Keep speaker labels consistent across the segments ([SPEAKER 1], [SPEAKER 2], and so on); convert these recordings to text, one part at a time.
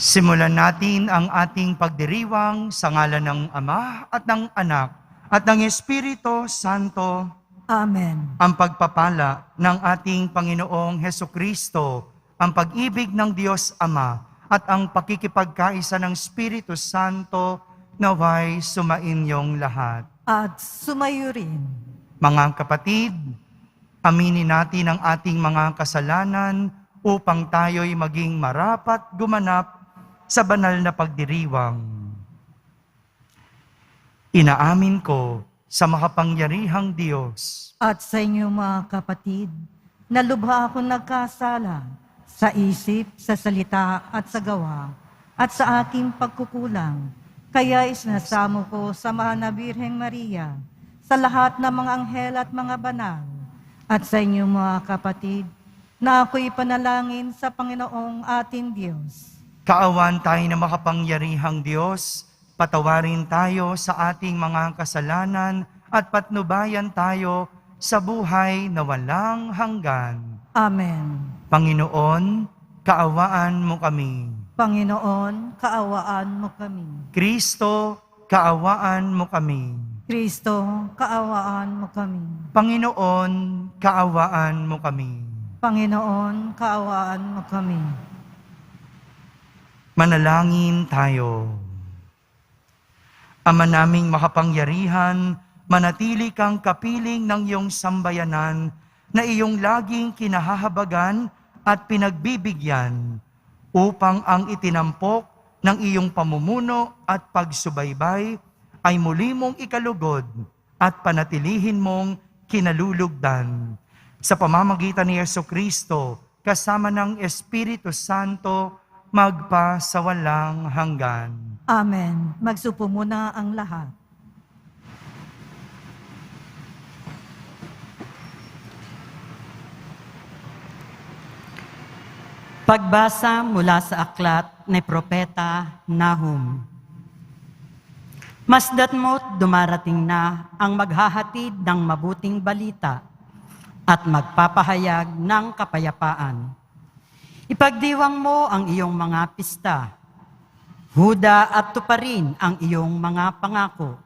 [SPEAKER 1] Simulan natin ang ating pagdiriwang sa ngalan ng Ama at ng Anak at ng Espiritu Santo.
[SPEAKER 2] Amen.
[SPEAKER 1] Ang pagpapala ng ating Panginoong Hesukristo, ang pag-ibig ng Diyos Ama at ang pakikipagkaisa ng Espiritu Santo naway sumainyong lahat.
[SPEAKER 2] At sumayo rin.
[SPEAKER 1] Mga kapatid, aminin natin ang ating mga kasalanan upang tayo'y maging marapat gumanap sa banal na pagdiriwang. Inaamin ko sa makapangyarihang Diyos
[SPEAKER 2] At sa inyo mga kapatid, na lubha akong nagkasala sa isip, sa salita at sa gawa, at sa aking pagkukulang. Kaya isinasamo ko sa mahal na Birheng Maria, sa lahat ng mga anghel at mga banal, at sa inyo mga kapatid, na ako'y panalangin sa Panginoong ating Diyos.
[SPEAKER 1] Kaawan tayo na makapangyarihang Diyos, patawarin tayo sa ating mga kasalanan at patnubayan tayo sa buhay na walang hanggan.
[SPEAKER 2] Amen.
[SPEAKER 1] Panginoon, kaawaan mo kami.
[SPEAKER 2] Panginoon, kaawaan mo kami.
[SPEAKER 1] Kristo, kaawaan mo kami.
[SPEAKER 2] Kristo, kaawaan mo kami.
[SPEAKER 1] Panginoon, kaawaan mo kami.
[SPEAKER 2] Panginoon, kaawaan mo kami.
[SPEAKER 1] Manalangin tayo. Ama naming makapangyarihan, manatili kang kapiling ng iyong sambayanan na iyong laging kinahahabagan at pinagbibigyan upang ang itinampok ng iyong pamumuno at pagsubaybay ay muli mong ikalugod at panatilihin mong kinalulugdan. Sa pamamagitan ni Jesucristo, kasama ng Espiritu Santo, magpa sa walang hanggan.
[SPEAKER 2] Amen. Magsupo muna ang lahat.
[SPEAKER 3] Pagbasa mula sa aklat ni Propeta Nahum. Masdat mo't dumarating na ang maghahatid ng mabuting balita at magpapahayag ng kapayapaan. Ipagdiwang mo ang iyong mga pista, huda at tuparin ang iyong mga pangako,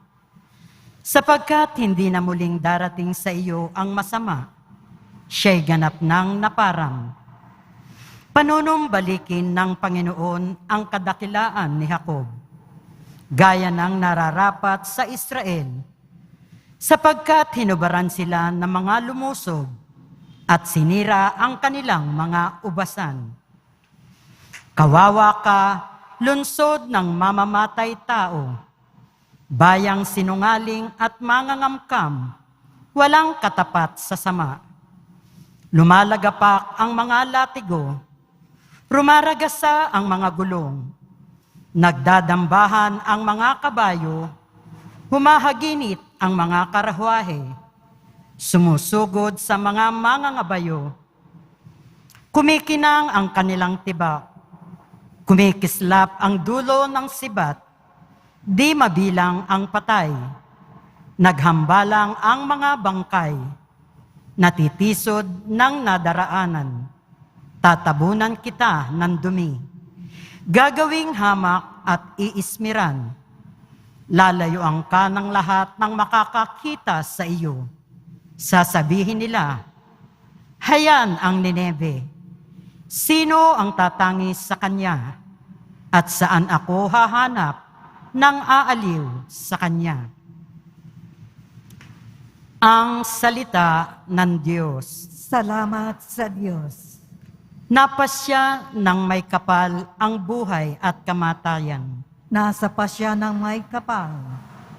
[SPEAKER 3] sapagkat hindi na muling darating sa iyo ang masama, siya'y ganap ng naparang. Panunumbalikin ng Panginoon ang kadakilaan ni Jacob, gaya ng nararapat sa Israel, sapagkat hinubaran sila ng mga lumusob at sinira ang kanilang mga ubasan. Kawawa ka, lunsod ng mamamatay tao, bayang sinungaling at mangangamkam, walang katapat sa sama. Lumalagapak ang mga latigo, rumaragasa ang mga gulong, nagdadambahan ang mga kabayo, humahaginit ang mga karahwahe, sumusugod sa mga mangangabayo. Kumikinang ang kanilang tibak, kumikislap ang dulo ng sibat, di mabilang ang patay, naghambalang ang mga bangkay, natitisod ng nadaraanan, tatabunan kita ng dumi, gagawing hamak at iismiran, lalayuan ka ng lahat ng makakakita sa iyo. Sasabihin nila, hayan ang Nineve. Sino ang tatangis sa kanya? At saan ako hahanap ng aaliw sa kanya? Ang salita ng Diyos.
[SPEAKER 2] Salamat sa Diyos.
[SPEAKER 3] Napasya ng may kapal ang buhay at kamatayan.
[SPEAKER 2] Nasa pasya ng may kapal,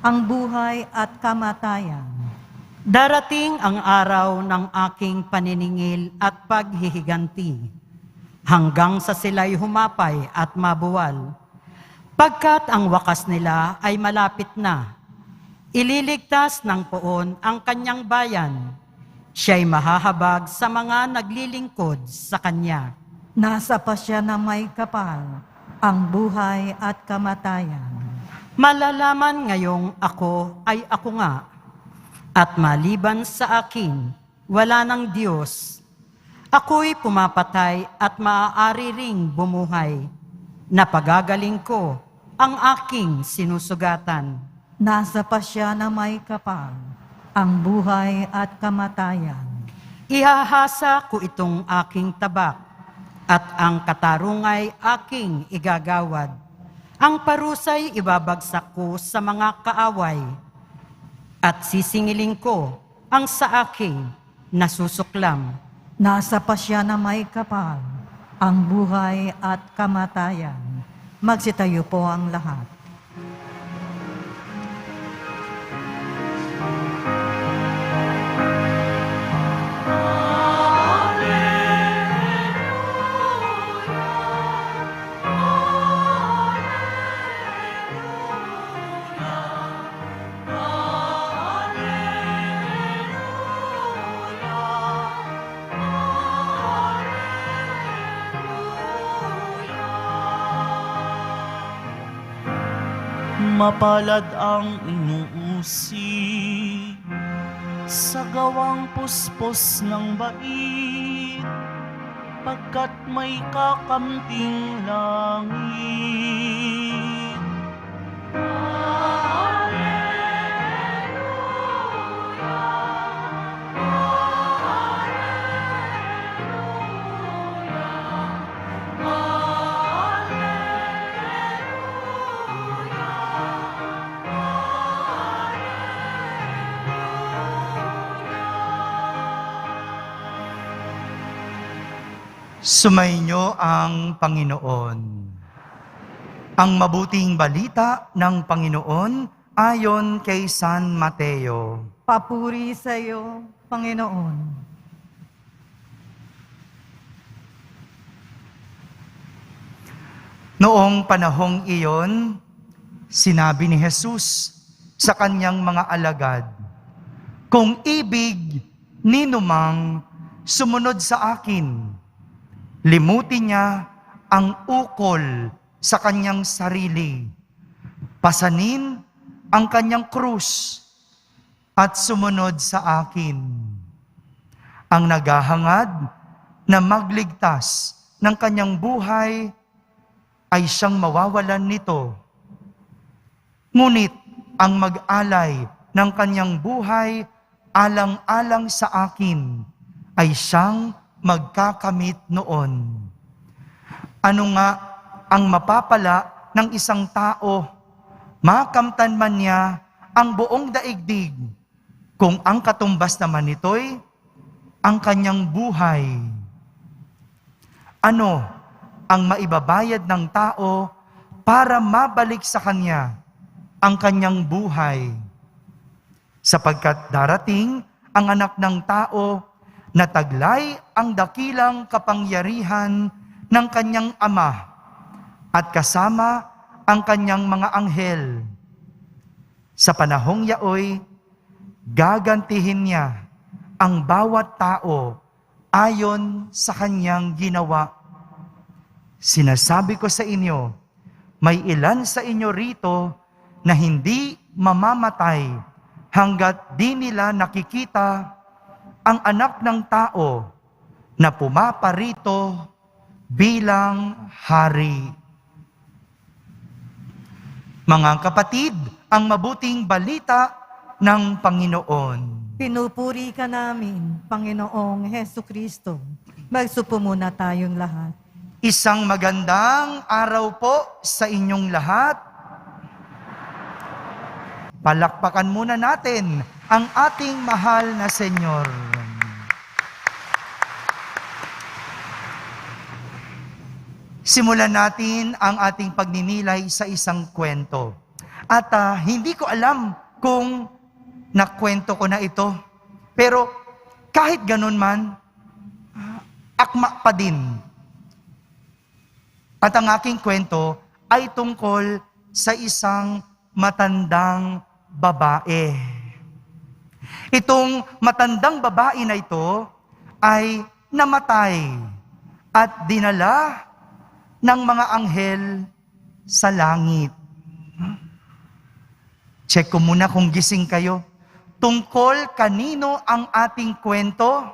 [SPEAKER 2] ang buhay at kamatayan.
[SPEAKER 3] Darating ang araw ng aking paniningil at paghihiganti, hanggang sa sila'y humapay at mabuwal. Pagkat ang wakas nila ay malapit na, ililigtas ng poon ang kanyang bayan, siya'y mahahabag sa mga naglilingkod sa kanya.
[SPEAKER 2] Nasa pasya ng may kapal, ang buhay at kamatayan.
[SPEAKER 3] Malalaman ngayong ako ay ako nga, at maliban sa akin, wala ng Diyos. Ako'y pumapatay at maaari ring bumuhay. Napagagaling ko ang aking sinusugatan.
[SPEAKER 2] Nasa pasya na may kapal, ang buhay at kamatayan.
[SPEAKER 3] Ihahasa ko itong aking tabak, at ang katarungay aking igagawad. Ang parusay ibabagsak ko sa mga kaaway, at sisingiling ko ang sa aking nasusuklam.
[SPEAKER 2] Nasa pasya na may kapal, ang buhay at kamatayan. Magsitayo po ang lahat.
[SPEAKER 4] Mapalad ang inuusig sa gawang puspos ng bait, pagkat may kakamting langit.
[SPEAKER 1] Sumainyo ang Panginoon. Ang mabuting balita ng Panginoon ayon kay San Mateo.
[SPEAKER 2] Papuri sa iyo, Panginoon.
[SPEAKER 1] Noong panahong iyon, sinabi ni Jesus sa kanyang mga alagad, "Kung ibig ninumang sumunod sa akin, limutin niya ang ukol sa kanyang sarili, pasanin ang kanyang krus, at sumunod sa akin. Ang naghahangad na magligtas ng kanyang buhay ay siyang mawawalan nito. Ngunit ang mag-alay ng kanyang buhay alang-alang sa akin ay siyang magkakamit noon." Ano nga ang mapapala ng isang tao, makamtan man niya ang buong daigdig, kung ang katumbas naman nito'y ang kanyang buhay? Ano ang maibabayad ng tao para mabalik sa kanya ang kanyang buhay? Sapagkat darating ang anak ng tao na taglay ang dakilang kapangyarihan ng kanyang Ama at kasama ang kanyang mga anghel. Sa panahong yaoy, gagantihin niya ang bawat tao ayon sa kanyang ginawa. Sinasabi ko sa inyo, may ilan sa inyo rito na hindi mamamatay hanggat di nila nakikita ang anak ng tao na pumaparito bilang hari. Mga kapatid, ang mabuting balita ng Panginoon.
[SPEAKER 2] Pinupuri ka namin, Panginoong Hesukristo. Magsupo muna tayong lahat.
[SPEAKER 1] Isang magandang araw po sa inyong lahat. Palakpakan muna natin ang ating mahal na Senyor. Simulan natin ang ating pagninilay sa isang kwento. At hindi ko alam kung nakwento ko na ito. Pero kahit ganun man, akma pa din. At ang aking kwento ay tungkol sa isang matandang babae. Itong matandang babae na ito ay namatay at dinala ng mga anghel sa langit. Check ko muna kung gising kayo. Tungkol kanino ang ating kwento?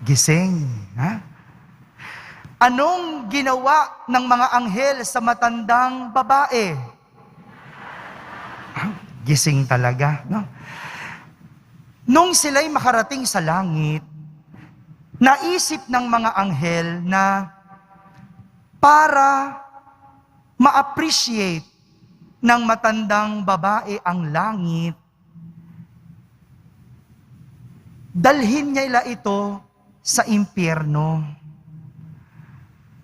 [SPEAKER 1] Gising. Ha? Anong ginawa ng mga anghel sa matandang babae? Gising talaga, no? Nung sila'y makarating sa langit, naisip ng mga anghel na para ma-appreciate ng matandang babae ang langit, dalhin niya ito sa impyerno.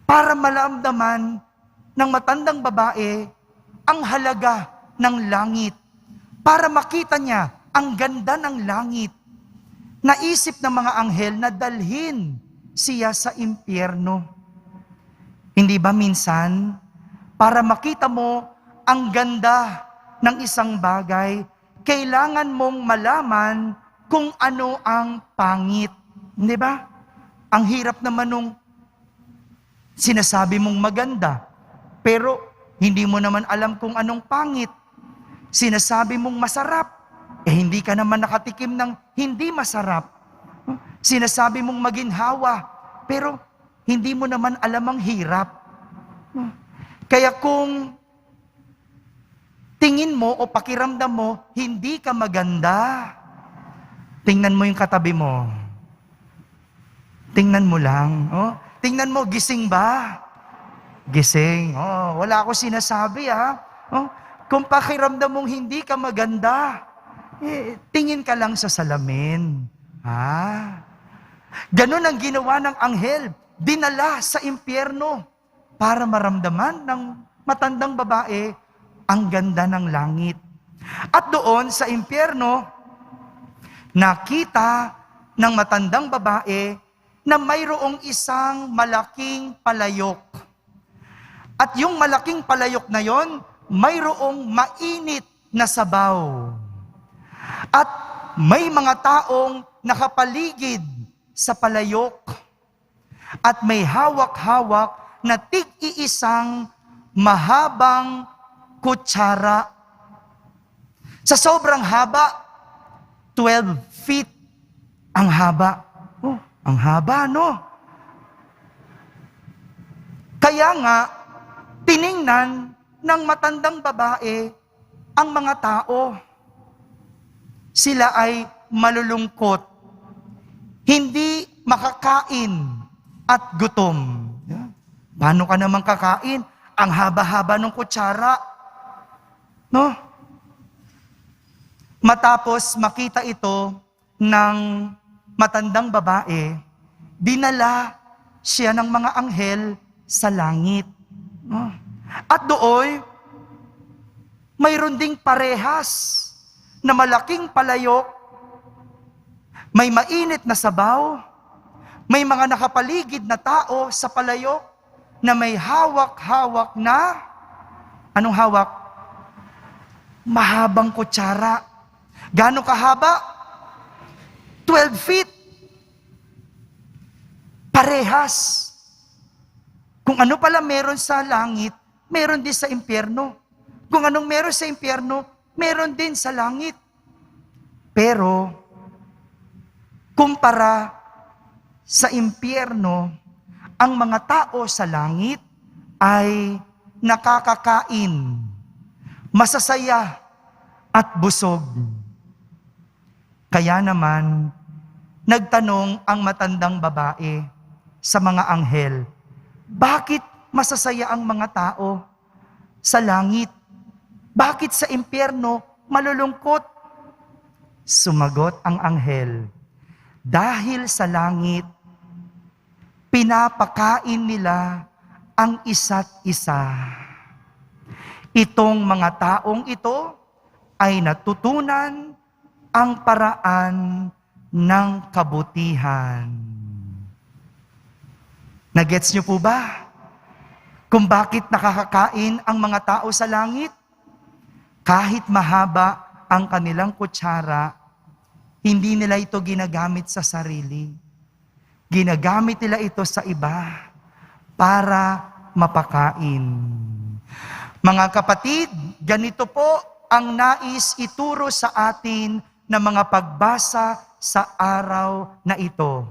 [SPEAKER 1] Para malamdaman ng matandang babae ang halaga ng langit. Para makita niya ang ganda ng langit. Naisip ng mga anghel na dalhin siya sa impyerno. Hindi ba minsan, para makita mo ang ganda ng isang bagay, kailangan mong malaman kung ano ang pangit. Hindi ba? Ang hirap naman nung sinasabi mong maganda, pero hindi mo naman alam kung anong pangit. Sinasabi mong masarap, hindi ka naman nakatikim ng hindi masarap. Sinasabi mong maginhawa, pero hindi mo naman alam ang hirap. Kaya kung tingin mo o pakiramdam mo, hindi ka maganda, tingnan mo yung katabi mo. Tingnan mo lang. Oh. Tingnan mo, gising ba? Gising. Oh, wala ako sinasabi Oh, kung pakiramdam mong hindi ka maganda, tingin ka lang sa salamin. Ganun ang ginawa ng anghel. Dinala sa impyerno para maramdaman ng matandang babae ang ganda ng langit. At doon sa impyerno, nakita ng matandang babae na mayroong isang malaking palayok. At yung malaking palayok na yon, mayroong mainit na sabaw. At may mga taong nakapaligid sa palayok. At may hawak-hawak na tig-iisang mahabang kutsara. Sa sobrang haba, 12 feet ang haba. Oh, ang haba, no? Kaya nga, tiningnan ng matandang babae ang mga tao. Sila ay malulungkot, hindi makakain at gutom. Paano ka naman kakain? Ang haba-haba ng kutsara. No? Matapos makita ito ng matandang babae, dinala siya ng mga anghel sa langit. At doon, mayroon ding parehas na malaking palayok, may mainit na sabaw, may mga nakapaligid na tao sa palayok na may hawak-hawak na, anong hawak? Mahabang kutsara. Gaano kahaba? 12 feet. Parehas. Kung ano pala meron sa langit, meron din sa impyerno. Kung anong meron sa impyerno, meron din sa langit. Pero, kumpara sa impyerno, ang mga tao sa langit ay nakakakain, masasaya at busog. Kaya naman, nagtanong ang matandang babae sa mga anghel, bakit masasaya ang mga tao sa langit? Bakit sa impyerno malulungkot? Sumagot ang anghel, dahil sa langit, pinapakain nila ang isa't isa. Itong mga taong ito ay natutunan ang paraan ng kabutihan. Nagets niyo po ba? Kung bakit nakakakain ang mga tao sa langit? Kahit mahaba ang kanilang kutsara, hindi nila ito ginagamit sa sarili. Ginagamit nila ito sa iba para mapakain. Mga kapatid, ganito po ang nais ituro sa atin ng mga pagbasa sa araw na ito.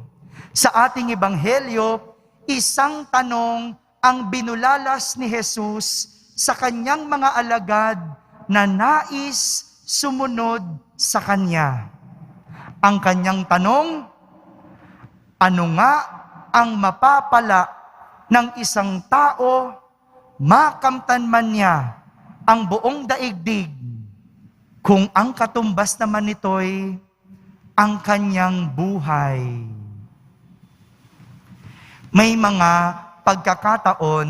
[SPEAKER 1] Sa ating ebanghelyo, isang tanong ang binulalas ni Jesus sa kanyang mga alagad na nais sumunod sa kanya. Ang kanyang tanong, ano nga ang mapapala ng isang tao makamtan man niya ang buong daigdig kung ang katumbas naman nito'y ang kanyang buhay? May mga pagkakataon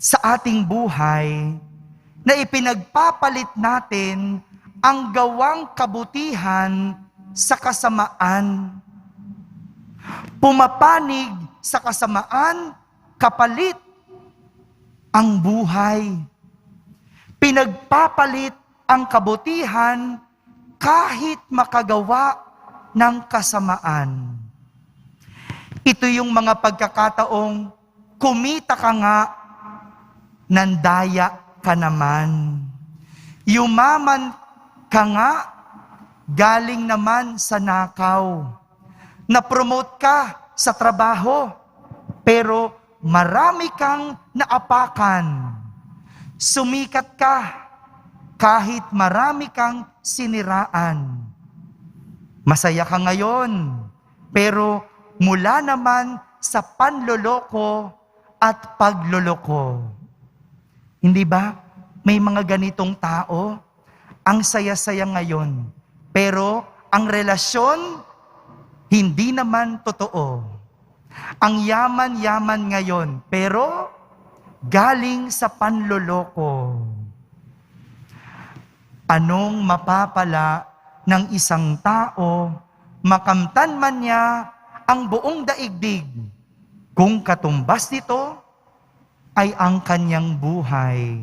[SPEAKER 1] sa ating buhay na ipinagpapalit natin ang gawang kabutihan sa kasamaan. Pumapanig sa kasamaan, kapalit ang buhay. Pinagpapalit ang kabutihan kahit makagawa ng kasamaan. Ito yung mga pagkakataong kumita ka nga, nandaya ka naman. Yumaman ka nga, galing naman sa nakaw. Na-promote ka sa trabaho, pero marami kang naapakan. Sumikat ka, kahit marami kang siniraan. Masaya ka ngayon, pero mula naman sa panloloko at pagloloko. Hindi ba? May mga ganitong tao, ang saya-saya ngayon, pero ang relasyon, hindi naman totoo. Ang yaman-yaman ngayon, pero galing sa panloloko. Anong mapapala ng isang tao, makamtan man niya ang buong daigdig, kung katumbas nito ay ang kanyang buhay?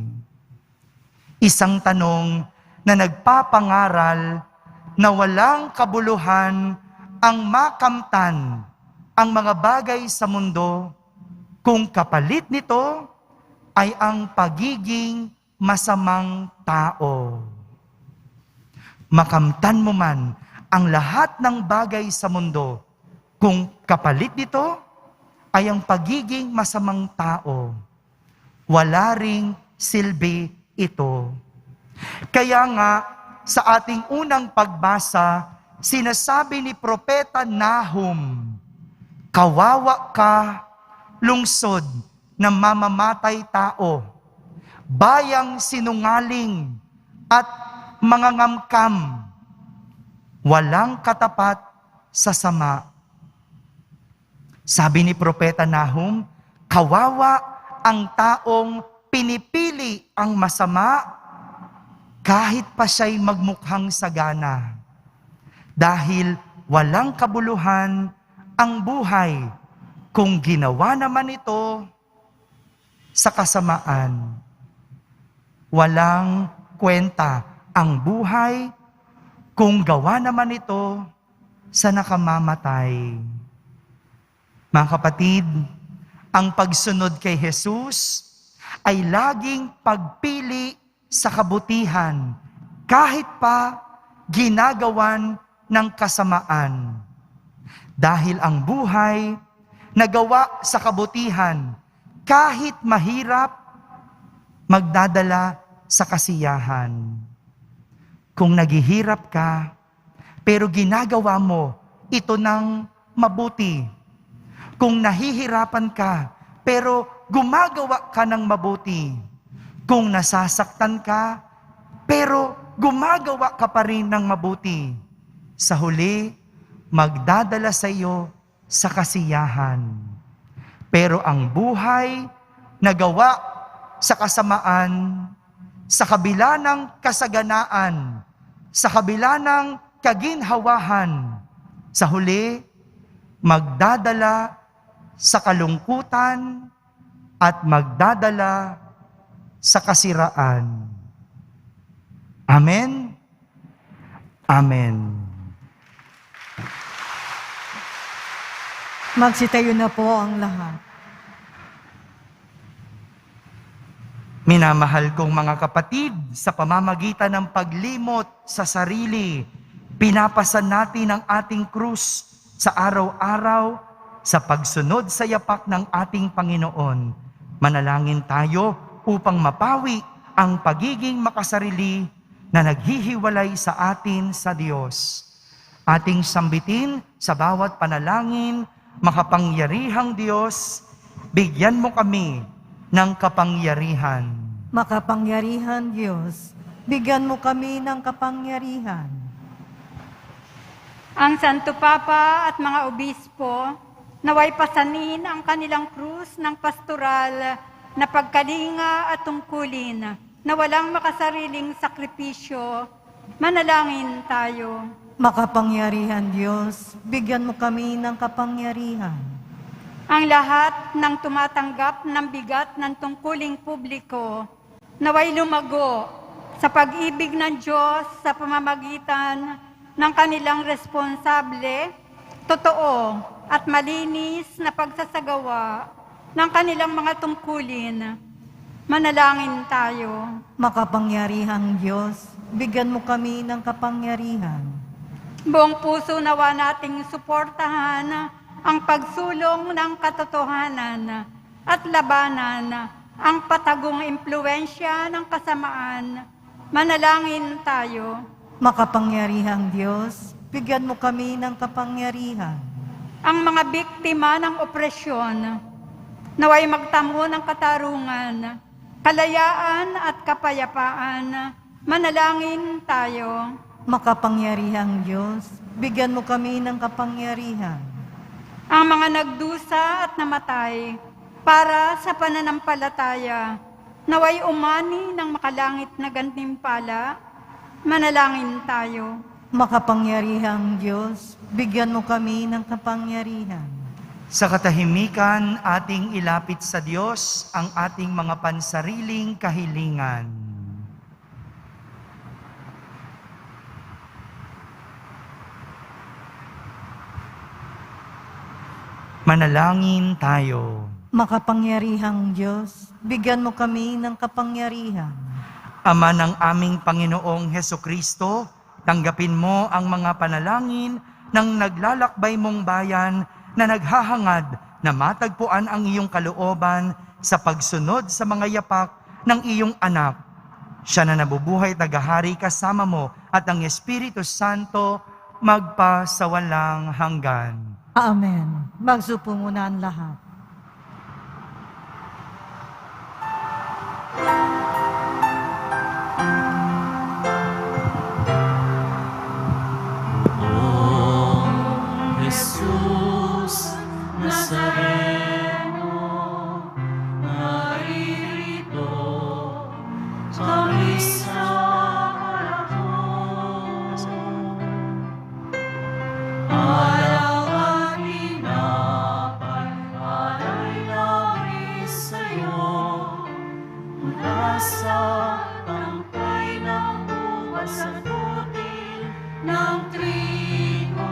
[SPEAKER 1] Isang tanong na nagpapangaral na walang kabuluhan ang makamtan ang mga bagay sa mundo, kung kapalit nito ay ang pagiging masamang tao. Makamtan mo man ang lahat ng bagay sa mundo, kung kapalit nito ay ang pagiging masamang tao, wala ring silbi ito. Kaya nga, sa ating unang pagbasa, sinasabi ni Propeta Nahum, kawawa ka, lungsod na mamamatay tao, bayang sinungaling at mangangamkam, walang katapat sa sama. Sabi ni Propeta Nahum, kawawa ang taong pinipili ang masama kahit pa siya'y magmukhang sagana. Dahil walang kabuluhan ang buhay kung ginawa naman ito sa kasamaan. Walang kwenta ang buhay kung gawa naman ito sa nakamamatay. Mga kapatid, ang pagsunod kay Jesus ay laging pagpili sa kabutihan kahit pa ginagawan ng kasamaan. Dahil ang buhay na gawa sa kabutihan kahit mahirap, magdadala sa kasiyahan. Kung naghihirap ka, pero ginagawa mo ito ng mabuti. Kung nahihirapan ka, pero gumagawa ka ng mabuti. Kung nasasaktan ka, pero gumagawa ka pa rin ng mabuti. Sa huli, magdadala sa iyo sa kasiyahan. Pero ang buhay na gawa sa kasamaan, sa kabila ng kasaganaan, sa kabila ng kaginhawahan, sa huli, magdadala sa kalungkutan at magdadala sa kasiraan. Amen? Amen.
[SPEAKER 2] Magsitayo na po ang lahat.
[SPEAKER 1] Minamahal kong mga kapatid, sa pamamagitan ng paglimot sa sarili, pinapasan natin ang ating krus sa araw-araw sa pagsunod sa yapak ng ating Panginoon. Manalangin tayo upang mapawi ang pagiging makasarili na naghihiwalay sa atin sa Diyos. Ating sambitin sa bawat panalangin, makapangyarihang Diyos, bigyan mo kami ng kapangyarihan.
[SPEAKER 2] Makapangyarihan Diyos, bigyan mo kami ng kapangyarihan.
[SPEAKER 5] Ang Santo Papa at mga obispo, naway pasanin ang kanilang krus ng pastoral na pagkalinga at tungkulin na walang makasariling sakripisyo. Manalangin tayo.
[SPEAKER 2] Makapangyarihan Diyos, bigyan mo kami ng kapangyarihan.
[SPEAKER 5] Ang lahat ng tumatanggap ng bigat ng tungkuling publiko, naway lumago sa pag-ibig ng Diyos sa pamamagitan ng kanilang responsable, totoo at malinis na pagsasagawa ng kanilang mga tungkulin. Manalangin tayo.
[SPEAKER 2] Makapangyarihang Diyos, bigyan mo kami ng kapangyarihan.
[SPEAKER 5] Buong puso nawa nating suportahan ang pagsulong ng katotohanan at labanan ang patagong impluensya ng kasamaan. Manalangin tayo.
[SPEAKER 2] Makapangyarihang Diyos, bigyan mo kami ng kapangyarihan.
[SPEAKER 5] Ang mga biktima ng opresyon, naway magtamo ng katarungan, kalayaan at kapayapaan. Manalangin tayo.
[SPEAKER 2] Makapangyarihang Diyos, bigyan mo kami ng kapangyarihan.
[SPEAKER 5] Ang mga nagdusa at namatay para sa pananampalataya, naway umani ng makalangit na gantimpala. Manalangin tayo.
[SPEAKER 2] Makapangyarihang Diyos, bigyan mo kami ng kapangyarihan.
[SPEAKER 1] Sa katahimikan, ating ilapit sa Diyos ang ating mga pansariling kahilingan. Manalangin tayo.
[SPEAKER 2] Makapangyarihang Diyos, bigyan mo kami ng kapangyarihan.
[SPEAKER 1] Ama ng aming Panginoong Hesukristo, tanggapin mo ang mga panalangin ng naglalakbay mong bayan na naghahangad na matagpuan ang iyong kalooban sa pagsunod sa mga yapak ng iyong anak. Siya na nabubuhay tagahari kasama mo at ang Espiritu Santo magpasawalang hanggan.
[SPEAKER 2] Amen. Magsupo muna ang lahat.
[SPEAKER 4] Jesus Nazareno, naririto kami sa harap mo. Alam at tinapay, alay namin sa'yo, mula sa tangkay ng buwan sa tutil ng trigo.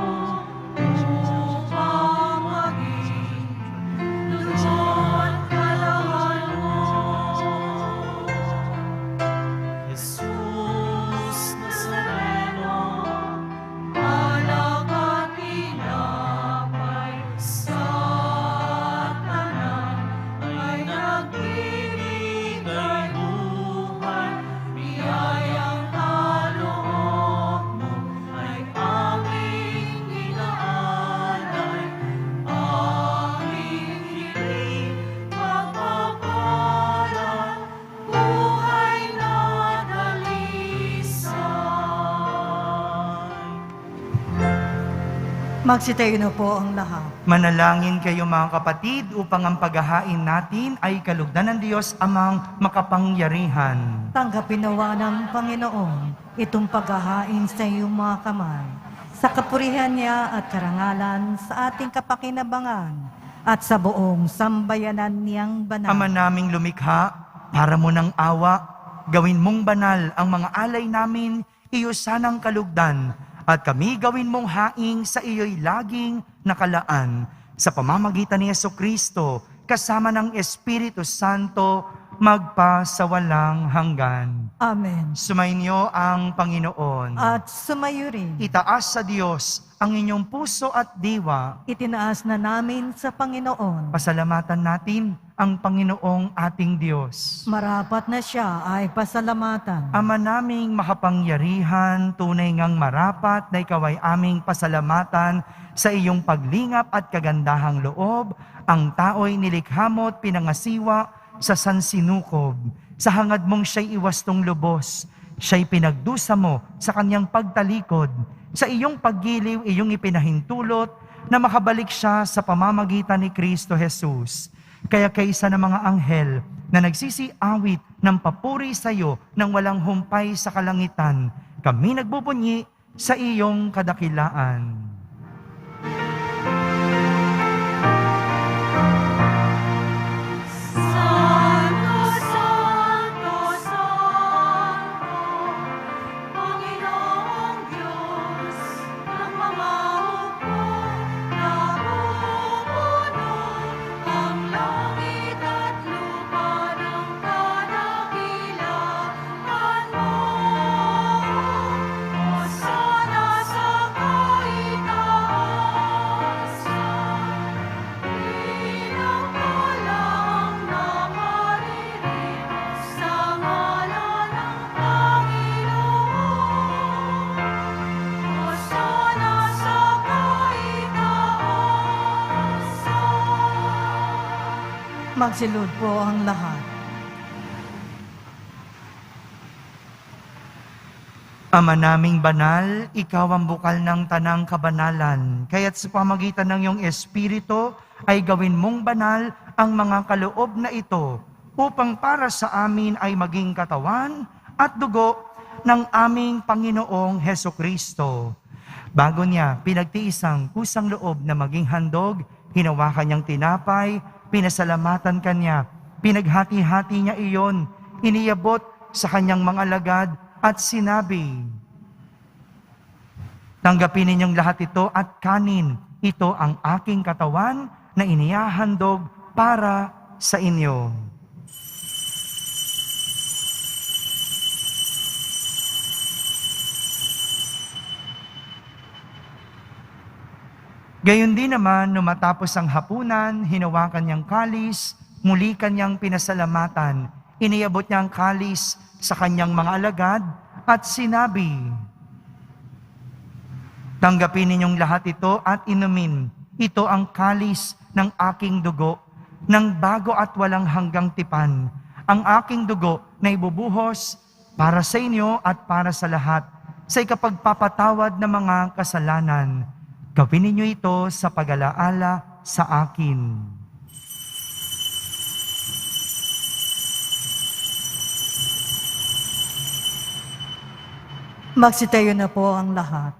[SPEAKER 2] Magsitayo na po ang lahat.
[SPEAKER 1] Manalangin kayo mga kapatid upang ang paghahain natin ay kalugdan ng Diyos amang makapangyarihan.
[SPEAKER 2] Tanggapin nawa ng Panginoon itong paghahain sa iyong mga kamay, sa kapurihan niya at karangalan sa ating kapakinabangan at sa buong sambayanan niyang banal.
[SPEAKER 1] Ama naming lumikha, para mo ng awa, gawin mong banal ang mga alay namin, iyo sanang kalugdan, at kami gawin mong haing sa iyo'y laging nakalaan. Sa pamamagitan ni Jesucristo, kasama ng Espiritu Santo, magpasawalang hanggan.
[SPEAKER 2] Amen.
[SPEAKER 1] Sumainyo ang Panginoon.
[SPEAKER 2] At sumayo rin,
[SPEAKER 1] Itaas sa Diyos ang inyong puso at diwa.
[SPEAKER 2] itinaas na namin sa Panginoon.
[SPEAKER 1] Pasalamatan natin ang Panginoong ating Diyos.
[SPEAKER 2] Marapat na siya ay pasalamatan.
[SPEAKER 1] Ama naming makapangyarihan, tunay ngang marapat na ikaw ay aming pasalamatan sa iyong paglingap at kagandahang loob. Ang tao'y nilikha mo at pinangasiwa sa sansinukob. Sa hangad mong siya'y iwastong lubos. Siya'y pinagdusa mo sa kanyang pagtalikod. Sa iyong paggiliw, iyong ipinahintulot na makabalik siya sa pamamagitan ni Kristo Jesus. Kaya kaysa ng mga anghel na nagsisiawit ng papuri sa iyo nang walang humpay sa kalangitan, kami nagbubunyi sa iyong kadakilaan.
[SPEAKER 4] Santo, Santo, Santo, Panginoong Diyos ng mga hukbo, napupuno ang langit at lupa ng kadakilaan mo. Hosana sa kaitaasan, pinagpalang na maririto sa ngalan ng Panginoon. Hosana sa kaitaasan.
[SPEAKER 2] Magsilud po ang lahat.
[SPEAKER 1] Ama naming banal, ikaw ang bukal ng tanang kabanalan. Kaya't sa pamagitan ng iyong Espiritu ay gawin mong banal ang mga kaloob na ito upang para sa amin ay maging katawan at dugo ng aming Panginoong Hesukristo. Bago niya pinagtiisang kusang loob na maging handog, hinawakan niyang tinapay, pinasalamatan kanya, pinaghati-hati niya iyon, iniyabot sa kanyang mga alagad at sinabi, "Tanggapin ninyong lahat ito at kanin. Ito ang aking katawan na inihahandog para sa inyo." Gayon din naman, nung matapos ang hapunan, hinawakan niyang kalis, muli kanyang pinasalamatan, iniyabot niya ang kalis sa kanyang mga alagad at sinabi, "Tanggapin ninyong lahat ito at inumin. Ito ang kalis ng aking dugo, ng bago at walang hanggang tipan. Ang aking dugo na ibubuhos para sa inyo at para sa lahat, sa ikapagpapatawad ng mga kasalanan. Gawin ninyo ito sa pag-alaala sa akin."
[SPEAKER 2] Magsitayo na po ang lahat.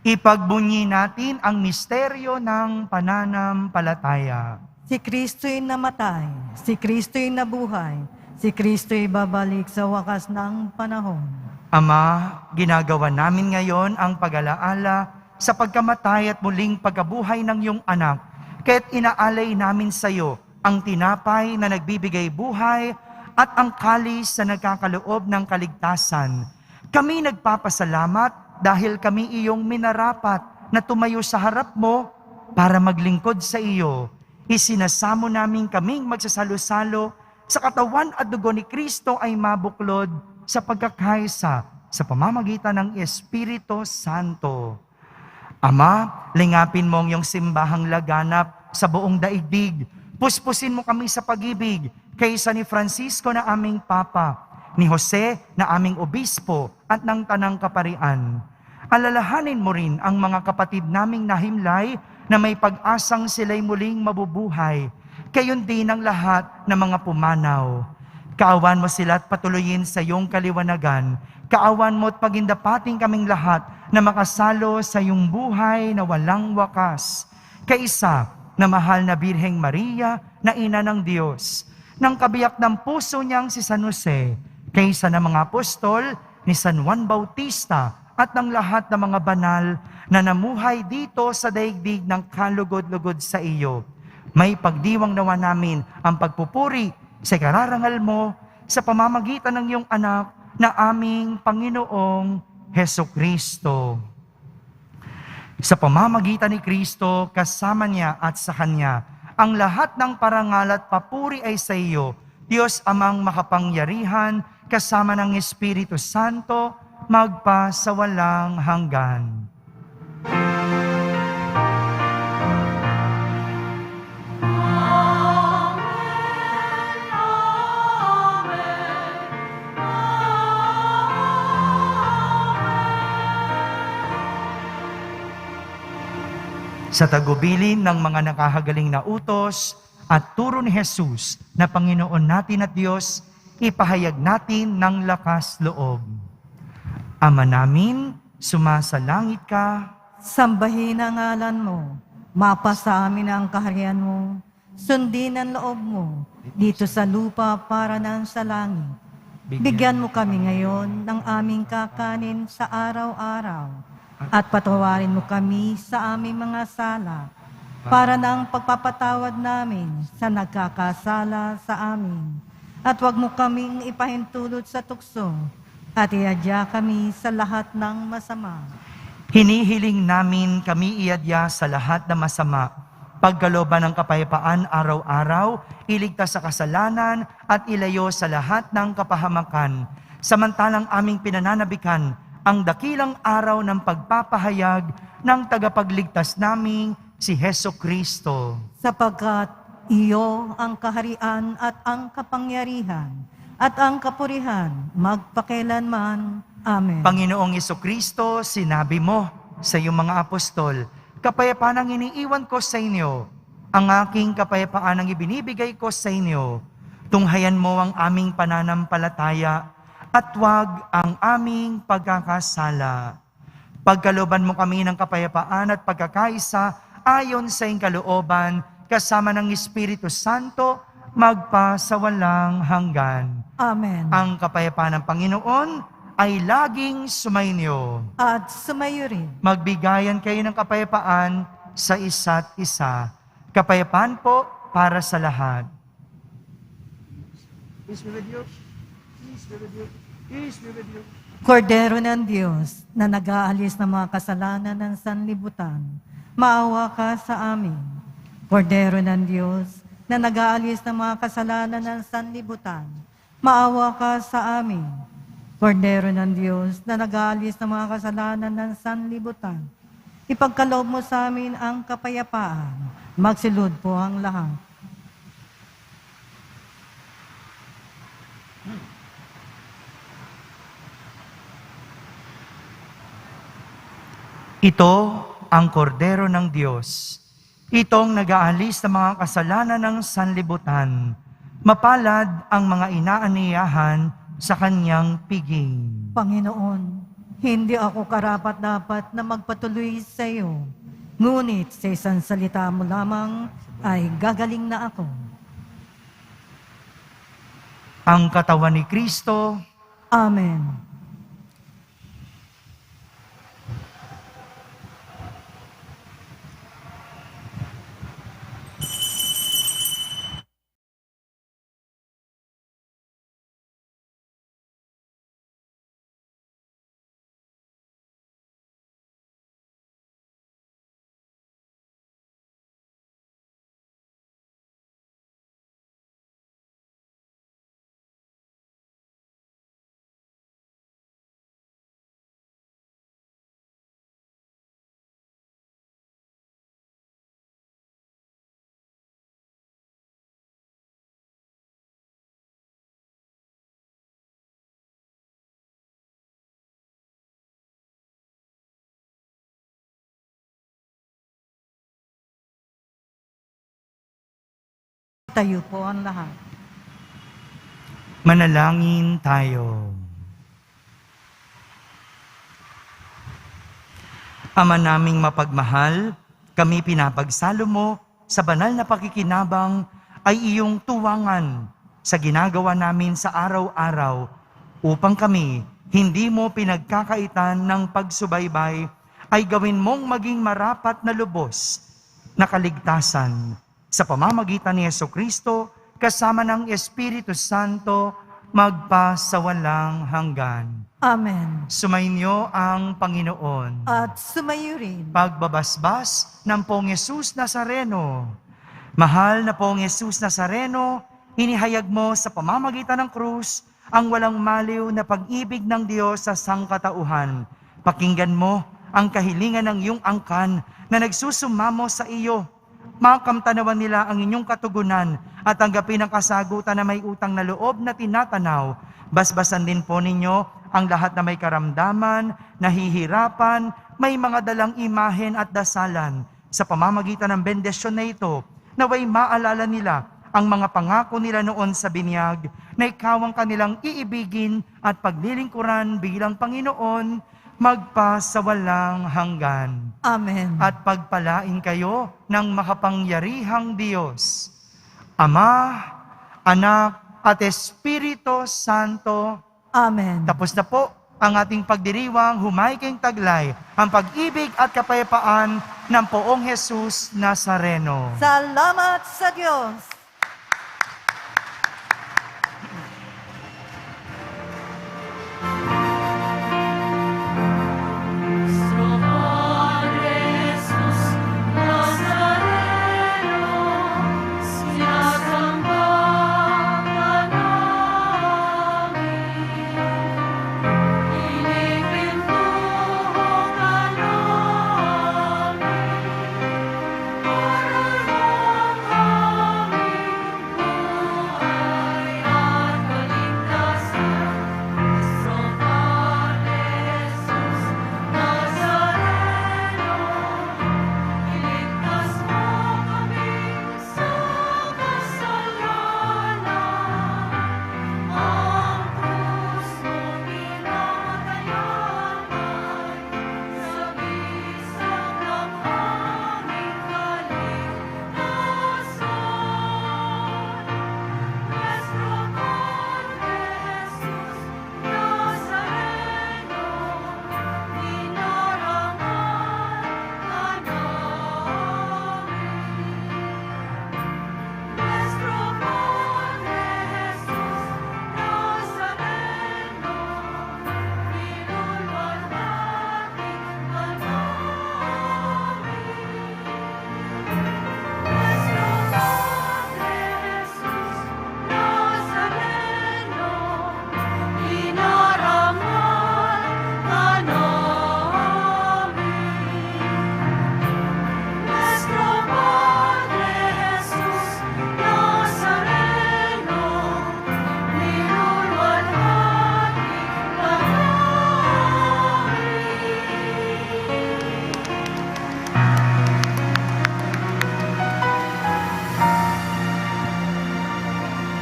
[SPEAKER 1] Ipagbunyi natin ang misteryo ng pananampalataya.
[SPEAKER 2] Si Kristo'y namatay, si Kristo'y nabuhay, si Kristo'y babalik sa wakas ng panahon.
[SPEAKER 1] Ama, ginagawa namin ngayon ang pag-alaala sa pagkamatay at muling pagkabuhay ng iyong anak, kaya't inaalay namin sa iyo ang tinapay na nagbibigay buhay at ang kalis na nagkakaloob ng kaligtasan. Kami nagpapasalamat dahil kami iyong minarapat na tumayo sa harap mo para maglingkod sa iyo. Isinasamo namin kaming magsasalo-salo sa katawan at dugo ni Kristo ay mabuklod sa pagkakaisa sa pamamagitan ng Espiritu Santo. Ama, lingapin mo ang iyong simbahang laganap sa buong daigdig. Puspusin mo kami sa pag-ibig kaysa ni Francisco na aming Papa, ni Jose na aming Obispo at ng Tanang Kaparian. Alalahanin mo rin ang mga kapatid naming nahimlay na may pag-asang sila'y muling mabubuhay. Kayon din ang lahat ng mga pumanaw. Kaawan mo sila at patuloyin sa iyong kaliwanagan. Kaawan mo at pagindapating kaming lahat na makasalo sa iyong buhay na walang wakas. Kaisa na mahal na Birheng Maria na Ina ng Diyos, ng kabiyak ng puso niyang si San Jose, kaysa ng mga apostol ni San Juan Bautista at ng lahat ng mga banal na namuhay dito sa daigdig ng kalugod-lugod sa iyo. May pagdiwang nawa namin ang pagpupuri sa ikararangal mo sa pamamagitan ng iyong anak na aming Panginoong Hesukristo. Sa pamamagitan ni Kristo, kasama niya at sa Kanya, ang lahat ng parangal at papuri ay sa iyo, Diyos Amang makapangyarihan, kasama ng Espiritu Santo, magpa sa walang hanggan. Sa tagubilin ng mga nakahagaling na utos at turo ni Jesus na Panginoon natin at Diyos, ipahayag natin ng lakas loob. Ama namin, sumasalangit ka,
[SPEAKER 2] Sambahin ang ngalan mo, mapasa amin ang kaharian mo, sundin ang loob mo, dito sa lupa para nang sa langit. Bigyan mo kami ngayon ng aming kakanin sa araw-araw, at patawarin mo kami sa aming mga sala, para nang pagpapatawad namin sa nagkakasala sa amin. At huwag mo kaming ipahintulot sa tukso, at iadya kami sa lahat ng masama.
[SPEAKER 1] hinihiling namin kami iadya sa lahat na masama, pagkalooban ng kapayapaan araw-araw, iligtas sa kasalanan at ilayo sa lahat ng kapahamakan, samantalang aming pinananabikan ang dakilang araw ng pagpapahayag ng tagapagligtas naming si Hesukristo.
[SPEAKER 2] Sapagkat iyo ang kaharian at ang kapangyarihan at ang kapurihan magpakailanman. Amen.
[SPEAKER 1] Panginoong Hesukristo, sinabi mo sa iyong mga apostol, kapayapaan ang iniiwan ko sa inyo, ang aking kapayapaan ang ibinibigay ko sa inyo. Tunghayan mo ang aming pananampalataya at huwag ang aming pagkakasala. Pagkalooban mo kami ng kapayapaan at pagkakaisa ayon sa iyong kalooban, kasama ng Espiritu Santo, magpa sa walang hanggan.
[SPEAKER 2] Amen.
[SPEAKER 1] Ang kapayapaan ng Panginoon ay laging sumainyo.
[SPEAKER 2] At sumayo rin.
[SPEAKER 1] Magbigayan kayo ng kapayapaan sa isa't isa. Kapayapaan po para sa lahat. Peace be with you. Peace be with you. Peace be with you.
[SPEAKER 2] Kordero ng Diyos na nag-aalis ng mga kasalanan ng sanlibutan, maawa ka sa amin. Kordero ng Diyos na nag-aalis ng mga kasalanan ng sanlibutan, maawa ka sa amin. Kordero ng Diyos na nag-aalis ng mga kasalanan ng sanlibutan, ipagkaloob mo sa amin ang kapayapaan. Magsilod po ang lahat.
[SPEAKER 1] Ito ang kordero ng Diyos. Itong nag-aalis ng mga kasalanan ng sanlibutan. Mapalad ang mga inaaniyahan sa kanyang piging.
[SPEAKER 2] Panginoon, hindi ako karapat-dapat na magpatuloy sa iyo. Ngunit sa isang salita mo lamang ay gagaling na ako.
[SPEAKER 1] Ang katawan ni Kristo,
[SPEAKER 2] Amen. Tayo po ang lahat.
[SPEAKER 1] manalangin tayo. Ama naming mapagmahal, kami pinapagsalo mo sa banal na pakikinabang ay iyong tuwangan sa ginagawa namin sa araw-araw upang kami hindi mo pinagkakaitan ng pagsubaybay ay gawin mong maging marapat na lubos na kaligtasan sa pamamagitan ni Hesukristo kasama ng Espiritu Santo, magpasawalang hanggan.
[SPEAKER 2] Amen.
[SPEAKER 1] Sumainyo ang Panginoon.
[SPEAKER 2] At sumayo rin.
[SPEAKER 1] Pagbabasbas ng Poong Yesus Nazareno. Mahal na Poong Yesus Nazareno, inihayag mo sa pamamagitan ng krus ang walang maliw na pag-ibig ng Diyos sa sangkatauhan. Pakinggan mo ang kahilingan ng iyong angkan na nagsusumamo sa iyo. Makamtanawan nila ang inyong katugunan at tanggapin ang kasagutan na may utang na loob na tinatanaw. Basbasan din po ninyo ang lahat na may karamdaman, nahihirapan, may mga dalang imahen at dasalan. Sa pamamagitan ng bendisyon na ito, naway maalala nila ang mga pangako nila noon sa binyag na ikaw ang kanilang iibigin at paglilingkuran bilang Panginoon, magpasawalang hanggan.
[SPEAKER 2] Amen.
[SPEAKER 1] At pagpalain kayo ng makapangyarihang Diyos, Ama, Anak, at Espiritu Santo.
[SPEAKER 2] Amen.
[SPEAKER 1] Tapos na po ang ating pagdiriwang, humay kayong taglay, ang pag-ibig at kapayapaan ng Poong Jesus Nazareno.
[SPEAKER 2] Salamat sa Diyos.